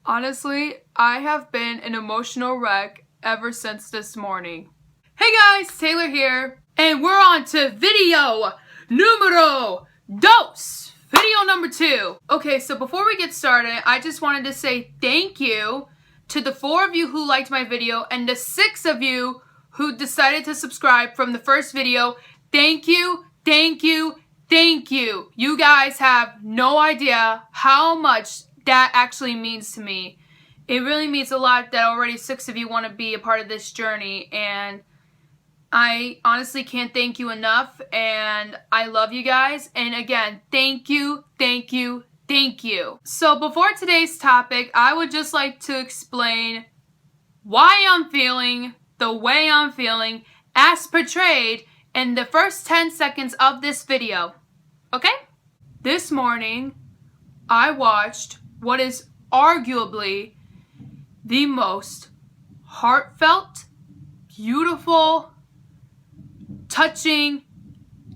Honestly, I have been an emotional wreck ever since this morning. Hey guys, Taylor here, and we're on to video numero dos. Video number 2. Okay, so before we get started, I just wanted to say thank you to the 4 of you who liked my video and the 6 of you who decided to subscribe from the first video. Thank you, thank you, thank you. You guys have no idea how much that actually means to me. It really means a lot that already 6 of you want to be a part of this journey, and I honestly can't thank you enough, and I love you guys, and again, thank you, thank you, thank you. So before today's topic, I would just like to explain why I'm feeling the way I'm feeling as portrayed in the first 10 seconds of this video, okay? This morning, I watched what is arguably the most heartfelt, beautiful, touching,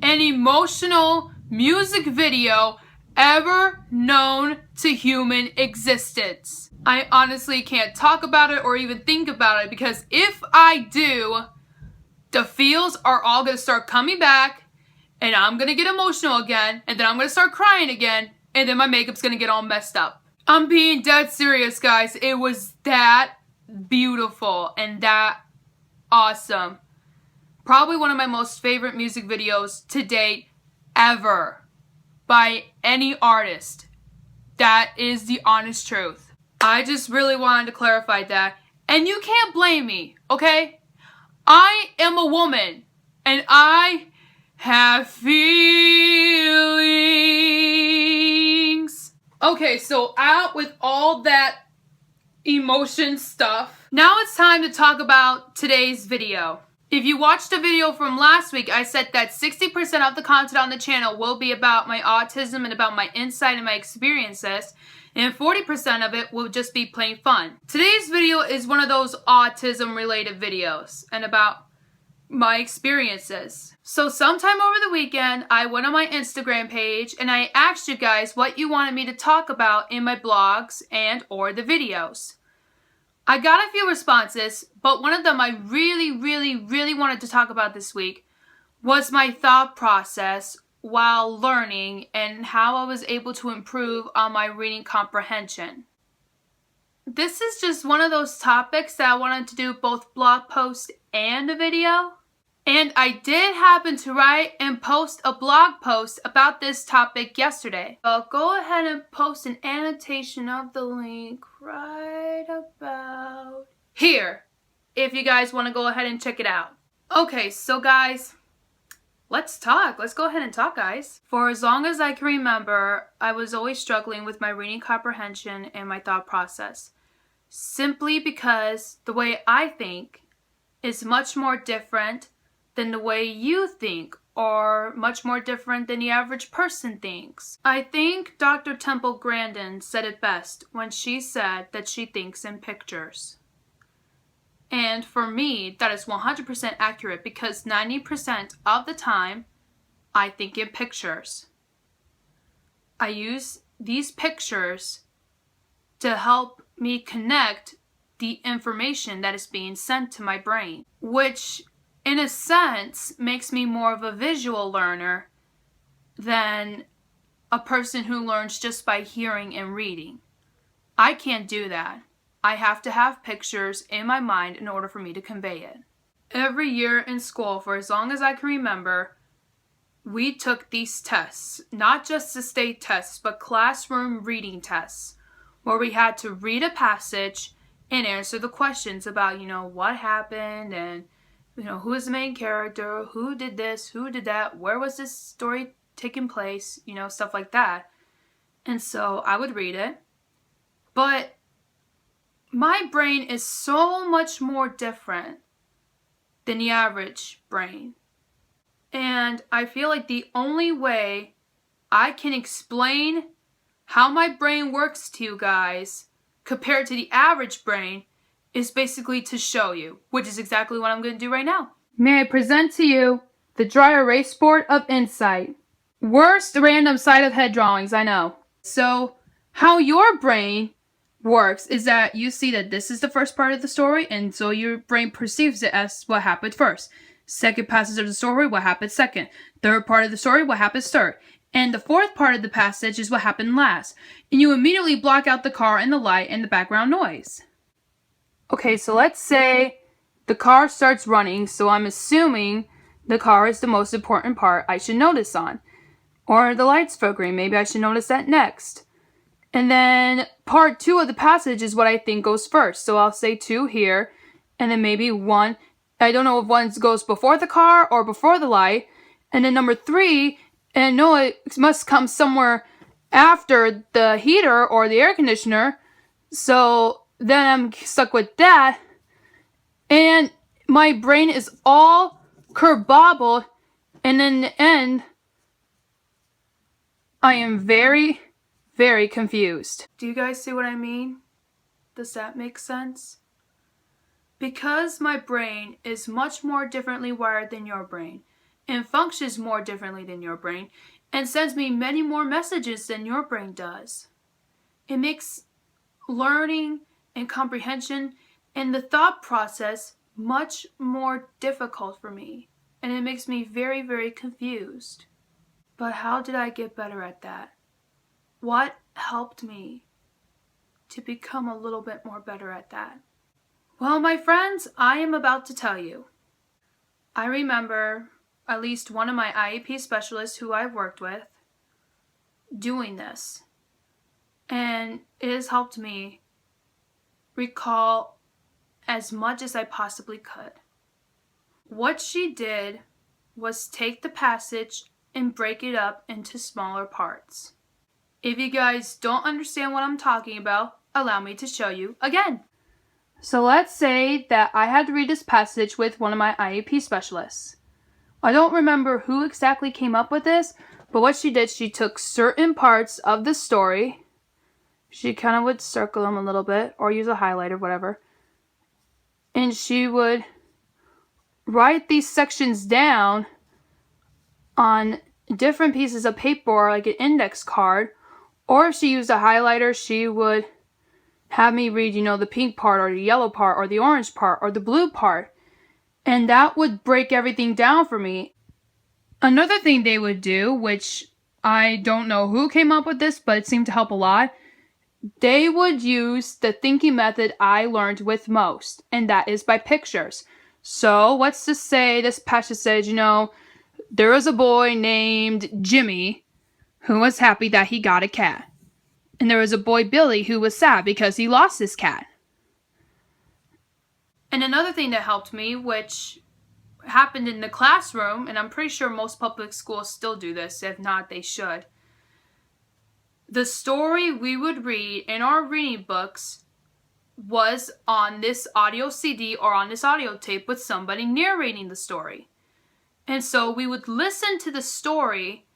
and emotional music video ever known to human existence. I honestly can't talk about it or even think about it, because if I do, the feels are all going to start coming back, and I'm going to get emotional again, and then I'm going to start crying again, and then my makeup's going to get all messed up. I'm being dead serious, guys. It was that beautiful and that awesome. Probably one of my most favorite music videos to date ever by any artist. That is the honest truth. I just really wanted to clarify that. And you can't blame me, okay? I am a woman and I have feelings. Okay, so out with all that emotion stuff, now it's time to talk about today's video. If you watched the video from last week, I said that 60% of the content on the channel will be about my autism and about my insight and my experiences, and 40% of it will just be plain fun. Today's video is one of those autism related videos and about my experiences. So sometime over the weekend, I went on my Instagram page and I asked you guys what you wanted me to talk about in my blogs and or the videos. I got a few responses, but one of them I really wanted to talk about this week was my thought process while learning and how I was able to improve on my reading comprehension. This is just one of those topics that I wanted to do both blog post and a video. And I did happen to write and post a blog post about this topic yesterday. I'll go ahead and post an annotation of the link right about here, if you guys want to go ahead and check it out. Okay, so guys, let's talk. Let's go ahead and talk, guys. For as long as I can remember, I was always struggling with my reading comprehension and my thought process. Simply because the way I think is much more different than the way you think, or much more different than the average person thinks. I think Dr. Temple Grandin said it best when she said that she thinks in pictures. And for me, that is 100% accurate, because 90% of the time, I think in pictures. I use these pictures to help me connect the information that is being sent to my brain, which in a sense makes me more of a visual learner than a person who learns just by hearing and reading. I can't do that. I have to have pictures in my mind in order for me to convey it. Every year in school, for as long as I can remember, we took these tests, not just the state tests, but classroom reading tests, where we had to read a passage and answer the questions about, what happened, and who is the main character, who did this, who did that, where was this story taking place, stuff like that. And so I would read it, but my brain is so much more different than the average brain. And I feel like the only way I can explain how my brain works to you guys compared to the average brain is basically to show you, which is exactly what I'm going to do right now. May I present to you the dry erase board of insight. Worst random side of head drawings, I know. So, how your brain works is that you see that this is the first part of the story, and so your brain perceives it as what happened first. Second passage of the story, what happened second. Third part of the story, what happens third. And the fourth part of the passage is what happened last. And you immediately block out the car and the light and the background noise. Okay, so let's say the car starts running, so I'm assuming the car is the most important part I should notice on. Or the lights go green, maybe I should notice that next. And then part 2 of the passage is what I think goes first. So I'll say 2 here, and then maybe 1. I don't know if 1 goes before the car or before the light. And then number 3, and no, it must come somewhere after the heater or the air conditioner. So then I'm stuck with that. And my brain is all kerbobbled. And in the end, I am very, very confused. Do you guys see what I mean? Does that make sense? Because my brain is much more differently wired than your brain, and functions more differently than your brain, and sends me many more messages than your brain does. It makes learning and comprehension and the thought process much more difficult for me, and it makes me very, very confused. But how did I get better at that? What helped me to become a little bit more better at that? Well, my friends, I am about to tell you. I remember at least one of my IEP specialists who I've worked with doing this. And it has helped me recall as much as I possibly could. What she did was take the passage and break it up into smaller parts. If you guys don't understand what I'm talking about, allow me to show you again. So let's say that I had to read this passage with one of my IEP specialists. I don't remember who exactly came up with this, but what she did, she took certain parts of the story. She kind of would circle them a little bit or use a highlighter, whatever. And she would write these sections down on different pieces of paper or like an index card. Or if she used a highlighter, she would have me read, the pink part or the yellow part or the orange part or the blue part. And that would break everything down for me. Another thing they would do, which I don't know who came up with this, but it seemed to help a lot. They would use the thinking method I learned with most, and that is by pictures. So let's just say this passage says, there was a boy named Jimmy who was happy that he got a cat. And there was a boy, Billy, who was sad because he lost his cat. And another thing that helped me, which happened in the classroom, and I'm pretty sure most public schools still do this, if not, they should. The story we would read in our reading books was on this audio CD or on this audio tape with somebody narrating the story. And so we would listen to the story,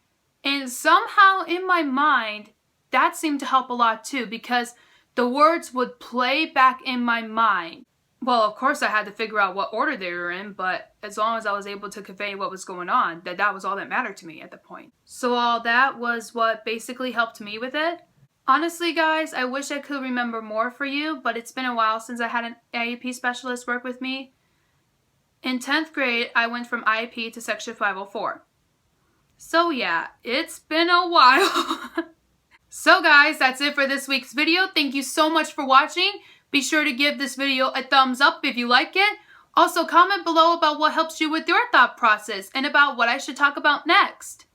and somehow in my mind, that seemed to help a lot too, because the words would play back in my mind. Well, of course I had to figure out what order they were in, but as long as I was able to convey what was going on, that was all that mattered to me at the point. So all that was what basically helped me with it. Honestly, guys, I wish I could remember more for you, but it's been a while since I had an IEP specialist work with me. In 10th grade, I went from IEP to Section 504. So yeah, it's been a while. So guys, that's it for this week's video. Thank you so much for watching. Be sure to give this video a thumbs up if you like it. Also, comment below about what helps you with your thought process and about what I should talk about next.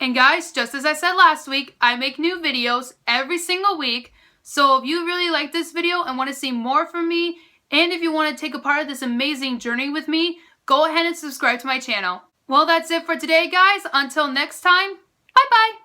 And guys, just as I said last week, I make new videos every single week. So if you really like this video and want to see more from me, and if you want to take a part of this amazing journey with me, go ahead and subscribe to my channel. Well, that's it for today, guys. Until next time, bye-bye.